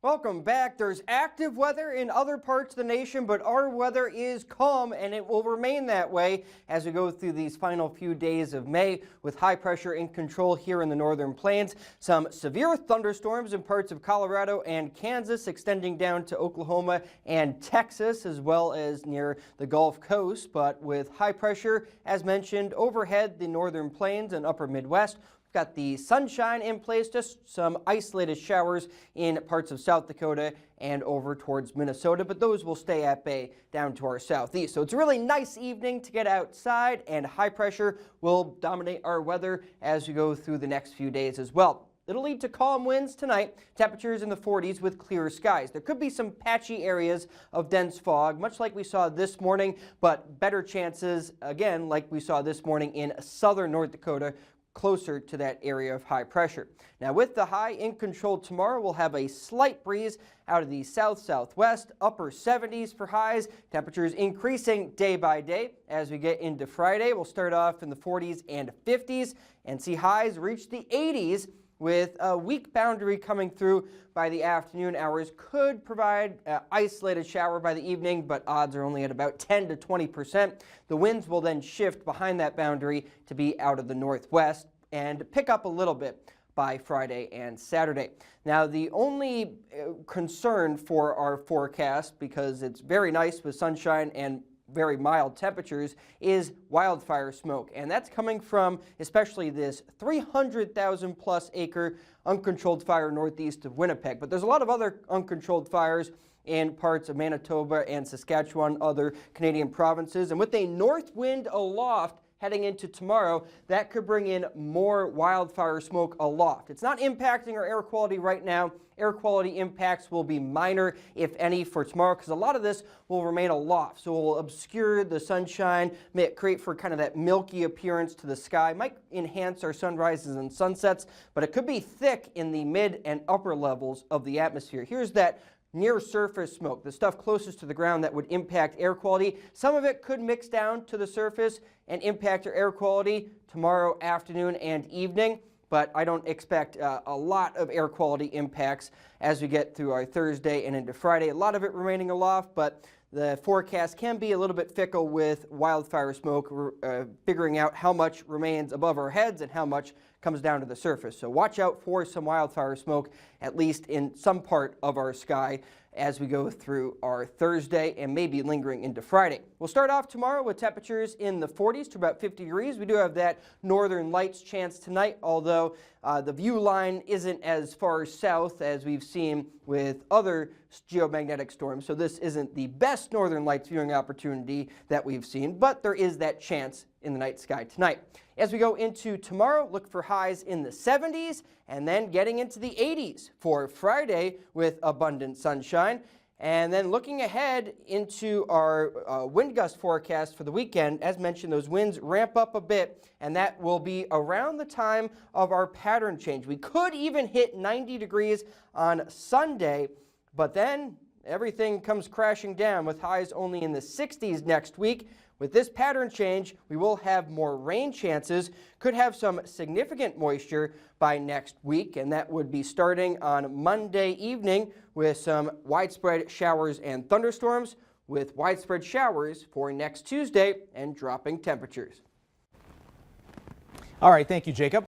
Welcome back. There's active weather in other parts of the nation, but our weather is calm and it will remain that way as we go through these final few days of May with high pressure in control here in the northern plains. Some severe thunderstorms in parts of Colorado and Kansas extending down to Oklahoma and Texas as well as near the Gulf Coast, but with high pressure, as mentioned, overhead the northern plains and upper Midwest. Got the sunshine in place, just some isolated showers in parts of South Dakota and over towards Minnesota, but those will stay at bay down to our southeast. So it's a really nice evening to get outside, and high pressure will dominate our weather as we go through the next few days as well. It'll lead to calm winds tonight, temperatures in the 40s with clear skies. There could be some patchy areas of dense fog, much like we saw this morning, but better chances, again, like we saw this morning in southern North Dakota, closer to that area of high pressure. Now with the high in control tomorrow, we'll have a slight breeze out of the south-southwest, upper 70s for highs, temperatures increasing day by day. As we get into Friday, we'll start off in the 40s and 50s and see highs reach the 80s with a weak boundary coming through by the afternoon hours. Could provide an isolated shower by the evening, but odds are only at about 10 to 20%. The winds will then shift behind that boundary to be out of the northwest and pick up a little bit by Friday and Saturday. Now, the only concern for our forecast, because it's very nice with sunshine and very mild temperatures, is wildfire smoke, and that's coming from especially this 300,000 plus acre uncontrolled fire northeast of Winnipeg. But there's a lot of other uncontrolled fires in parts of Manitoba and Saskatchewan, other Canadian provinces, and with a north wind aloft heading into tomorrow, that could bring in more wildfire smoke aloft. It's not impacting our air quality right now. Air quality impacts will be minor, if any, for tomorrow, because a lot of this will remain aloft. So it will obscure the sunshine, may create for kind of that milky appearance to the sky, might enhance our sunrises and sunsets, but it could be thick in the mid and upper levels of the atmosphere. Here's that near surface smoke, the stuff closest to the ground that would impact air quality. Some of it could mix down to the surface and impact our air quality tomorrow afternoon and evening, but I don't expect a lot of air quality impacts as we get through our Thursday and into Friday. A lot of it remaining aloft, but the forecast can be a little bit fickle with wildfire smoke, figuring out how much remains above our heads and how much comes down to the surface. So watch out for some wildfire smoke, at least in some part of our sky, as we go through our Thursday and maybe lingering into Friday. We'll start off tomorrow with temperatures in the 40s to about 50 degrees. We do have that northern lights chance tonight, although the view line isn't as far south as we've seen with other geomagnetic storms. So this isn't the best northern lights viewing opportunity that we've seen, but there is that chance in the night sky tonight. As we go into tomorrow, look for highs in the 70s and then getting into the 80s for Friday with abundant sunshine. And then looking ahead into our wind gust forecast for the weekend, as mentioned, those winds ramp up a bit, and that will be around the time of our pattern change. We could even hit 90 degrees on Sunday, but then everything comes crashing down with highs only in the 60s next week. With this pattern change, we will have more rain chances, could have some significant moisture by next week, and that would be starting on Monday evening with some widespread showers and thunderstorms, with widespread showers for next Tuesday and dropping temperatures. All right, thank you, Jacob.